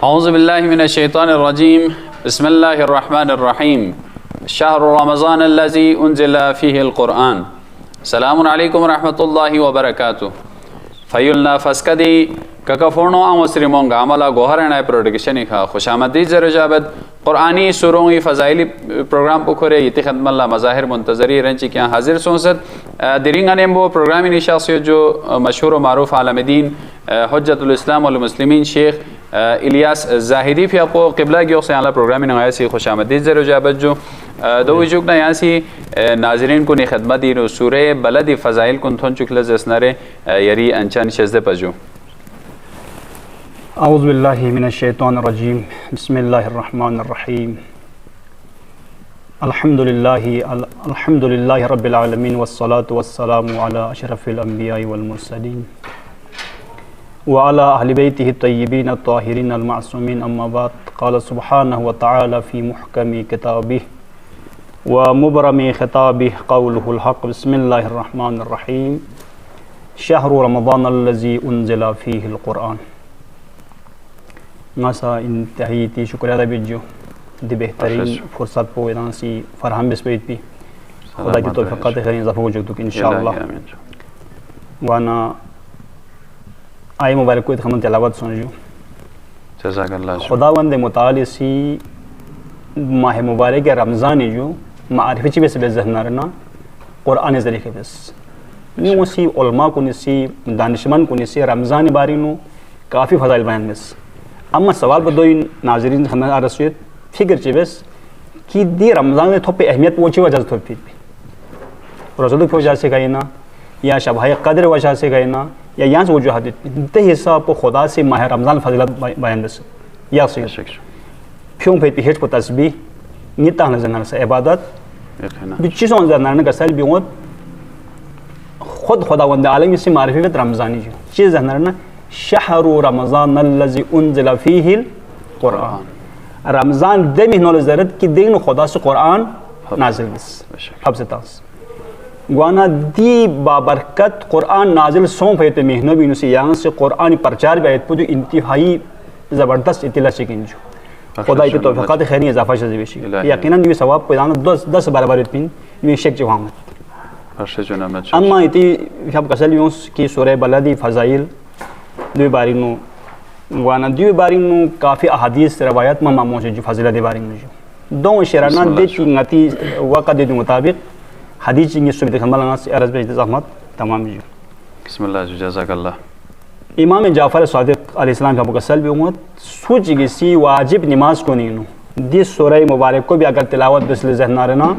औज़ु बिल्लाहि मिनश्शैतानिर्रजीम बिस्मिल्लाहिर्रहमानिर्रहीम शहरु रमज़ानिल्लज़ी उन्ज़िला फ़ीहिल क़ुरआन सलामुन अलैकुम रहमतुल्लाहि व बरकातुहु फ़युलना फ़स्कदी ककफ़ोनो आमस्रिमोंगा अमला गोहरना प्रोडक्शन का खुशामदी ज़रजाबद क़ुरआनी सुरोंगी फ़ज़ाइली प्रोग्राम पुखरे इति खदमल्ला मज़ाहिर मुंतज़री रंची क्या हाजिर सोंसद दिरिंगा नेम्बो प्रोग्रामी निशासियो जो मशहूर मारूफ आलमदीन हुज्जतुल इस्लाम वल मुस्लिमीन शेख इलियास ज़ाहिदी फ़ियाको क़िबला की से आला प्रोग्रामी नगासी खुशामदी ज़रजाबद जो दो वजूक ना यासी नाजरीन को ने खदमती नो सूरे बलदी फ़ज़ाइल कुन थोन चुकल जसनरे यरी अंचान शज़्द पजो औज़ु बिल्लाहि मिनश्शैतानिर्रजीम बिस्मिल्लाहिर्रहमानिर्रहीम अल्हम्दुलिल्लाहि रब्बिल आलमीन वस्सलातु वस्सलामु अला अशरफिल अंबियाइ वल मुरसलीन व अला अहलि बैतिहि तय्यिबीन अत्ताहिरीन अल मासूमीन अम्मा बाद क़ाल सुब्हानहु व तआला फ़ी मुहकमी किताबिहि व मुबरमी खिताबिहि क़ौलुहुल हक़ बिस्मिल्लाहिर्रहमानिर्रहीम शहरु रमज़ानिल्लज़ी उन्ज़िला फ़ीहिल क़ुरआन मासा इंतहाई ती शुक्रिया अदा बिजो दी बेहतरीन फुर्सत पो इनासी फरहम बिस्बेत भी खुदा की तौफीक़ात खैर ज़फ़ो वजूद इंशाअल्लाह वाना आय मुबारक को हम तिलावत सुनजो जज़ाकल्लाह खुदावंद मुताली सी माह मुबारक रमज़ान जो मारिफी बस बेजहनारना क़ुरआन ज़रिए बस न्यू सी उलमा को निसी दानिशमंद को निसी रमज़ान बारिनो काफ़ी फ़ज़ाइल बयान बस अम्मा सवाल बदोई नाजरीन हमें आरसियत फिक्र चिबस कि दी रमज़ान में थोपे अहमियत पहुँची वजह से थोपी रोज़ा की वजह से गए ना या शबाह कदर वजह से गए ना या यहाँ से वजूहत दे हिसाब को खुदा से माह रमज़ान फजलत बयान बस या से क्यों पे पिहेट को तस्बीह निता नजर से इबादत बिचीज़ों नजर कसल भी खुद खुदावंद आलम से मारिफत रमज़ानी जो चीज़ नजर शहरु रमज़ानिल्लज़ी उन्ज़िला फ़ीहिल क़ुरआन रमज़ान दे महीनों ज़रत कि दिन खुदा से क़ुरआन नाज़िल अब से तास गुआना दी बाबरकत क़ुरआन नाज़िल सों पे महीनों भी उनसे यहाँ से क़ुरआन प्रचार भी आयत जो इंतहाई ज़बरदस्त इत्तला शिकिन जो खुदा की तौफीक़ात खैर इजाफ़ा से बेशी यकीनन ये सवाब पैदान 10 बराबर इतनी ये शेख जवामत अम्मा इतनी हम कसल यूं की सूरह बलदी फ़ज़ाइल दो बारिनो वाना दो बारिनो काफ़ी अहादीस रवायत में मौजूद जो फजीलत बारिनो जो दो शराना दे चिंगती वक़्त दे मुताबिक हदीस चिंगे सुबह खमलना से अर्ज़ बेज रहमत तमाम जो बिस्मिल्लाह जज़ाकल्लाह इमाम जाफ़र सादिक़ अलैहिस्सलाम का मुकसल भी उम्मत सूच किसी वाजिब नमाज को नहीं दी सूरह मुबारक को भी अगर तिलावत बिस्ल ज़हना रहना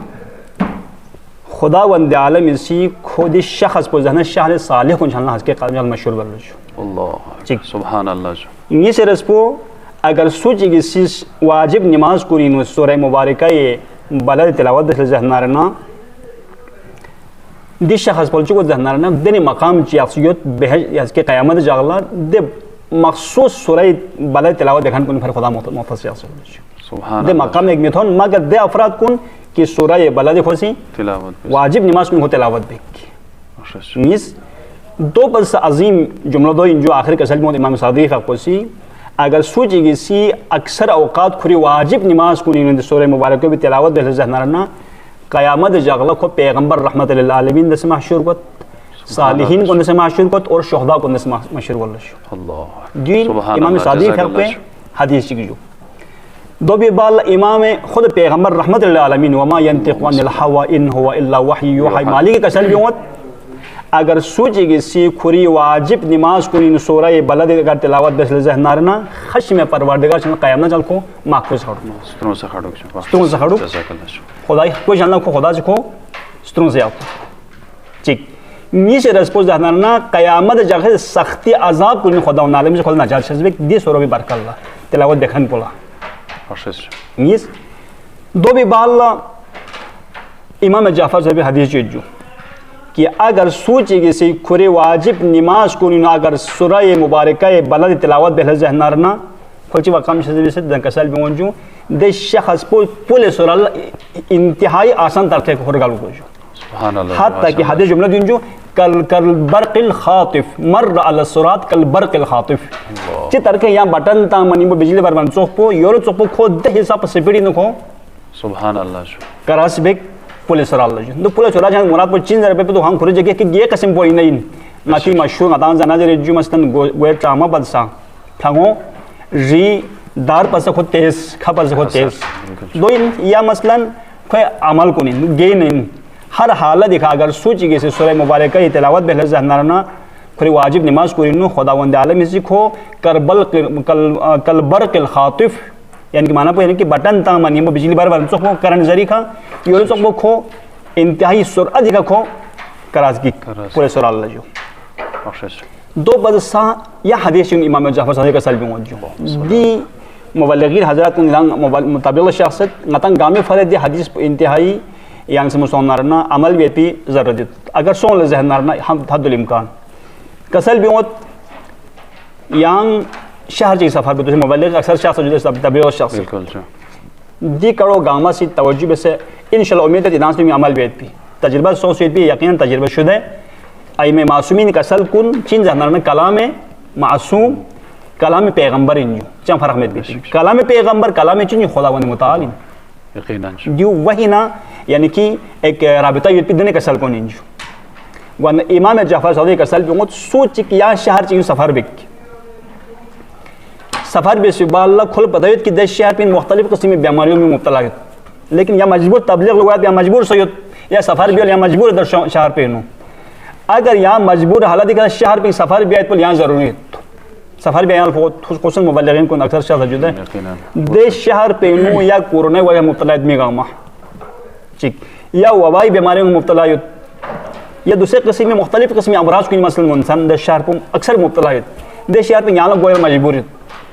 खुदा वंद आलम इसी खुद शख्स को जहन शाह सालिह को झलना हज़ के कामयाब मशहूर बल अल्लाह सुभान अल्लाह ये से रस्पो अगर सूची किसी वाजिब नमाज को नहीं सूरह मुबारक ये बलद तिलावत बिस्ल ज़हना रहना दी शख्स पर जो ज़हना रहना दिन मकाम चियासियत बेहज के क़यामत जागला दे मखसूस सूरह बलद तिलावत देखन को फिर खुदा मुख्तस सुभान दे मकाम एक मिथोन मगर दे अफराद कुन कि सूरह बलद खोसी वाजिब नमाज को तिलावत बेक मीस दो बस अजीम जुमला दो इन जो आखिर कसल में इमाम सादी फ़ाक़ोसी अगर सूची किसी अक्सर अवकात खुरी वाजिब नमाज को नहीं सूरह मुबारक को भी तिलावत बेहद ज़हना क़यामत जागला को पैगम्बर रहमत लिल आलमीन दस मशहूर को सालिहीन को दस मशहूर को और शुहदा को दस मशहूर जी इमाम सादी फ़ाक़े हदीस की जो दो भी बाल इमाम खुद पैगम्बर रहमत लिल आलमीन वमा यंतिक़ु अनिल हवा इन हुवा इल्ला वही यूहा मालिक कसल भी अगर सूची किसी खुरी वाजिब नमाज को इन सूरह बलद अगर तिलावत बिस्ल ज़हना रहना खश में परवरदिगार चल क़यामत चल को महफूज़ स्त्रों से खड़ो खुदा को जानना को खुदा से को स्त्रों से आप ठीक नीचे रस्पोज ज़हना रहना क़यामत जगह सख्ती अज़ाब को खुदा नालम से खुदा नजात शज़्बे दी सूरह भी बरकल्ला तिलावत देखन पोला नीस दो भी बाल इमाम जाफ़र से भी हदीस जो कि अगर सूची किसी खुरे वाजिब नमाज को नहीं अगर सूरह मुबारक बलद तिलावत बेहद ज़हना रहना खोची वक़ाम से कसल भी वंजू दे शख्स पुल सूरह इंतहाई आसान तरक़े को खुरगाल को हत्ता कि हदीस जुमला दिन जो कल बरक़िल खातिफ मर अल सिरात कल बरक़िल खातिफ चितर के या बटन ता मनी बो बिजली बर बन चोपो योरो चोपो खो दे हिसाब से पीड़ी न खो सुभान अल्लाह करास बेक पुलिस राल जो पुलिस राल जहां मुराद पर 3000 रुपए पे तो हम खुरे जगह कि ये कसम बोई नहीं नाती मशहूर नदान जनाजे जो मस्तन गोए चामा बदसा थांगो री दार पर से खुद तेज खा पर से खुद तेज दो या मसलन कोई अमल को नहीं गे नहीं हर हालत दिखा अगर सूची के से सूरह मुबारक की तिलावत बेहतर जहनारना खुरी वाजिब नमाज को रिनो खुदावंद आलम सीखो कल बरक़िल खातिफ यानी कि माना यानी कि बटन ता मानी बिजली बार बार चोखो करंट जरी खा योर चोखो खो इंतहाई सुरअत दिखा खो करास की पूरे सुर अल्लाह जो दो बदसा या हदीस इमाम जाफर सादिक का सल्बी जो दी मुबल्लिगीन हजरत मुताबिक शख्सियत नतन गामे फरद दी हदीस इंतहाई yang semuanya amal beti zarudit agar soal lezat narna ham hadul imkan kasal biot yang शहर जी सफर पे तो मुबल्लिग अक्सर शख्स जो सब तबलीग शख्स बिल्कुल दी करो गामा से तवज्जो से इंशाल्लाह उम्मीद है इनास में अमल बेत भी तजुर्बा सो से भी यकीनन तजुर्बा शुदा आई में मासूमीन कसल कुन चिन जहनर में कलाम मासूम कलाम पैगंबर इंजो चम फर्क में भी कलाम पैगंबर कलाम चिन खुदावंद मुताल यकीनन जो वही ना यानी कि एक राबिता यूपी देने कसल को इंजो वन इमाम जाफर सादिक कसल भी सोच कि या शहर चाहिए सफर बिक सफ़र बेसबाल्ला खुल पदायत कि देश शहर पिन मुख्तलिफ किस्म बीमारियों में मुब्तला है लेकिन या मजबूर तबलीग लोग या मजबूर सैयद या सफ़र भी या मजबूर इधर शहर पे नो अगर यहाँ मजबूर हालत दिखा शहर पे सफ़र भी आए तो यहाँ ज़रूरी है सफ़र भी यहाँ खुसन मुबल्लिगीन को अक्सर शहर मौजूद है देश शहर पे नो या कोरोना वगैरह मुब्तला में गामा ठीक या वबाई बीमारियों में मुब्तला या दूसरे किस्म में मुख्तलिफ किस्म अमराज की मसलन इंसान देश शहर पर अक्सर मुब्तला है देश शहर पर यहाँ लोग गोया मजबूर है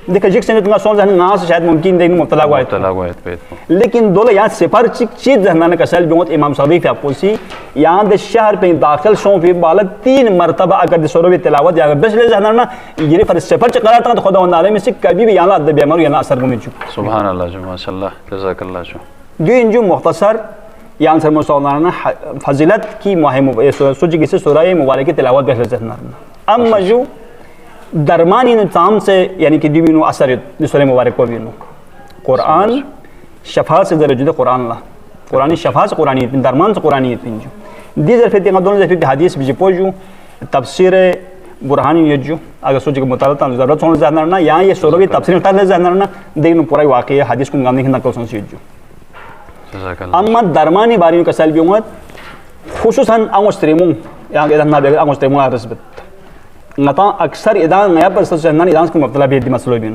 देखा जिक से तुम्हारा सोच ना से शायद मुमकिन नहीं मुब्तला हुआ है लेकिन दो यहाँ सिफर चीज जहना कसल बहुत इमाम सदीफ आपको सी यहाँ दे शहर पे दाखिल शो भी बालक 3 मरतबा अगर सोरवी तिलावत या बस ले जहना ना ये पर सिफर चकरा था तो खुदा वाले में से कभी भी यहाँ अद बेमार यहाँ असर गुम चुक सुभान अल्लाह जो माशाल्लाह जज़ाकल्लाह जो जो इन जो मुख्तसर यहाँ सर मुसलमाना फजीलत की मुहिम सूची से सूरह मुबारक की तिलावत बहल जहना अम्मा जो दरमानी निज़ाम से यानी कि दिविनो असर सूरह मुबारक को भी कुरान शफा से दरजुद कुरान ला कुरानी शफा से कुरानी दरमान से कुरानी जो दी जरफे दोनों जरफे हदीस भी पोजू तफसीर बुरहानी यजू अगर सोच के मुताबिक ज़रूरत होने जाना ना यहाँ ये सूरह तफसीर कर जाना ना देखने पूरा वाक़ई हदीस को गाने की नकल सुन सीजू अम्मा दरमानी बारी का सल भी उम्मत खुसूसन अंगुस्त्रीमू यहाँ के ना बेगर अंगुस्त्रीमू आरसबत नता अक्सर इदान नया पर सचना इदान को मुब्तला भी दी मसलो भी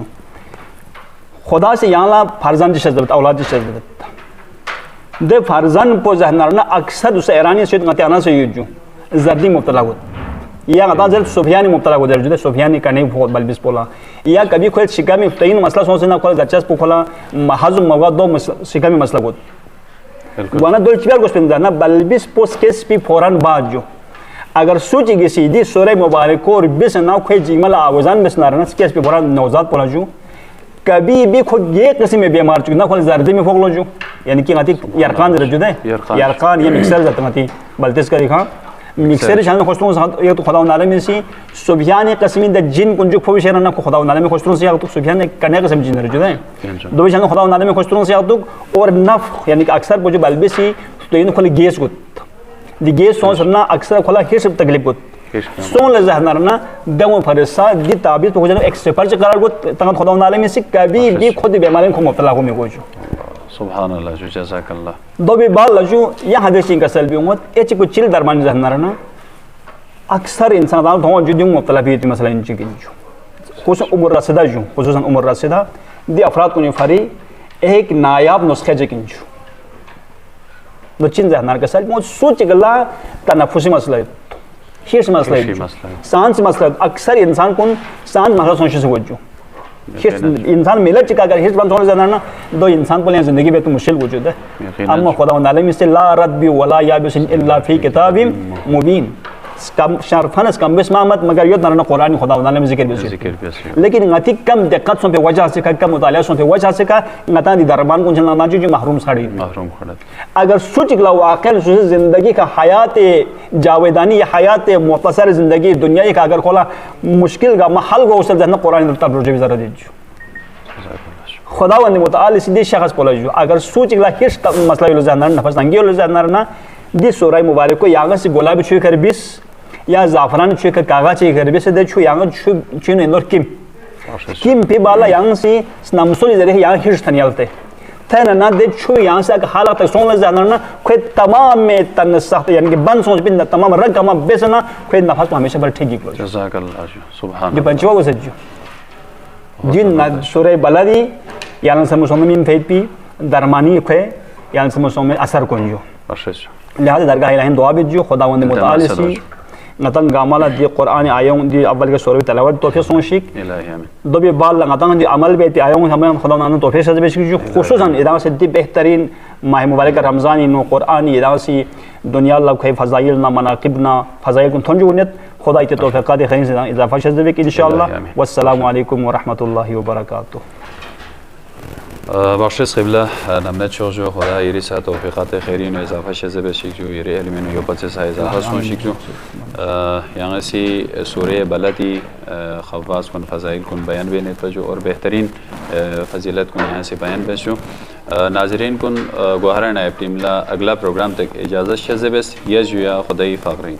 खुदा से यहाँ ला फर्जन जी शजरत औलाद जी शजरत दे फर्जन पो जहना ना अक्सर उसे ईरानी से नताना से यूजू जर्दी मुब्तला हो या नता जर सुफियानी मुब्तला हो दे सुफियानी करने बहुत बलबिस बोला या कभी खोल शिका में तीन मसला सोच ना खोल गच्चस पो खोला हजम मवाद दो शिका में मसला हो वाना दो चिवर को स्पिन ना बलबिस पोस्ट केस भी फौरन बाद जो अगर सूची की सीधी सूरह मुबारक और बिस ना खोई जिमल आवाजान बिस नारना केस पे बड़ा नौजाद पड़ा जो कभी भी खुद ये किस्म में बीमार चुका ना खोल जर्दी में फोक लो जो यानी कि नाती यरकान रजुद है यरकान ये मिक्सर जाता नाती बल्तिस का दिखा मिक्सर शान खुशतों से ये तो खुदा नाले में सी सुबहान किस्म द जिन कुंजु फोबी शेर ना खुदा नाले में खुशतों से तो सुबहान करने किस्म जिन रजुद है दो शान खुदा नाले में खुशतों से तो और नफ यानी कि अक्सर वो जो बल्बिसी तो इन खोल गैस को दी गैस सोच ना अक्सर खोला हिर्स तकलीफ को सोन ले जहना ना दमो फरसा दी ताबीज तो जन एक सेपर से करार को तंग खुदा नाले में से कभी भी खुद बीमारी को मुब्तला हो में को सुभान अल्लाह जो जज़ाकल्लाह दो भी बाल लजू या हदीस का सल भी उम्मत एच को चिल दरमान जहना ना अक्सर इंसान दाल तो जो मुब्तला भी मसला इन चीज कुछ उम्र रसीदा जो खुसूसन उम्र रसीदा दी अफराद को फरी एक नायाब नुस्खे जकिन जो बच्चन जहनार का सल बहुत सोच गला तनफुसी मसला हिर्स मसला सांस मसला अक्सर इंसान को सांस मसला सोच से वजू इंसान मिलत चिका अगर हिर्स बंद होने जाना ना दो इंसान को जिंदगी में तो मुश्किल वजूद है अम्मा खुदा नाले में से ला रद्बी वला याबिस इल्ला फी किताबिम मुबीन शरफनस कम बिस मामत मगर यो नरना कुरान खुदा वंदा में जिक्र भी लेकिन ngati कम दिक्कत सो पे वजह से कम मुताला सो पे वजह से का ngata दी दरबान को चलना जो महरूम साड़ी महरूम खड़ा अगर सोच गला वाकई जिंदगी का हयात जावेदानी या हयात मुख्तसर जिंदगी दुनिया का अगर खोला मुश्किल का महल को उसे जन्नत कुरान तब रोजे जरा दीजिए खुदावंद मुताल सीधे शख्स बोला जो अगर सोच गला हिस मसला यो जानना नफस तंगी यो जानना ना दी सूरह मुबारक को यांग से गुलाब छुई कर बिस या जाफरान छुई कर कागज छुई कर बिस दे छु यांग छु ने नोर किम पे बाला यांग से नमसुल जरे यांग हिस थनियालते थे ना दे छु यांग से हालत सोन जानना ना कोई तमाम में तन सख्त यानी कि बन सोच बिन तमाम रकम बेसना कोई नफस हमेशा पर ठीक ही जज़ाकल्लाह सुभान ये पंचवा को सज्जो जिन ना सूरह बलदी यानी समसों में फेपी दरमानी खे यानी समसों में असर कोंजो लिहाजा दरगाह इलाही दुआ भी जो खुदावंद मुताल सी नतन गामला दी कुरान आयों दी अव्वल के सूरह तिलावत तोफे सोशिक इलाही आमीन दो भी बाल लगातां दी अमल बेती आयों हमें खुदावंद तोफे से बेशिक जो खुसूसन इदा से दी बेहतरीन माह मुबारक रमजान नो कुरान इदा सी दुनिया लब खे फजाइल ना मनाकिब ना फजाइल को थंजो नेत खुदा के तौफीक़ात खैर से इजाफा शज़ बेक इंशाअल्लाह वस्सलामु अलैकुम व रहमतुल्लाहि व बरकातुहू بخشش قبله نمنت شوجو خدا يري سا توفيقات خيرين واضافه شذ بشيك جو يري علمين يوبت سا اضافه سون شيك جو يعني سي سوره بلدي خواص كن فضائل كن بيان بين تو اور بهترین فضیلت کن यहाँ से बयान पेश हो नाजरीन कन गौहरा नायब टीमला अगला प्रोग्राम तक इजाज़त शज़ बस यज या खुदाई फ़ाक़रीन।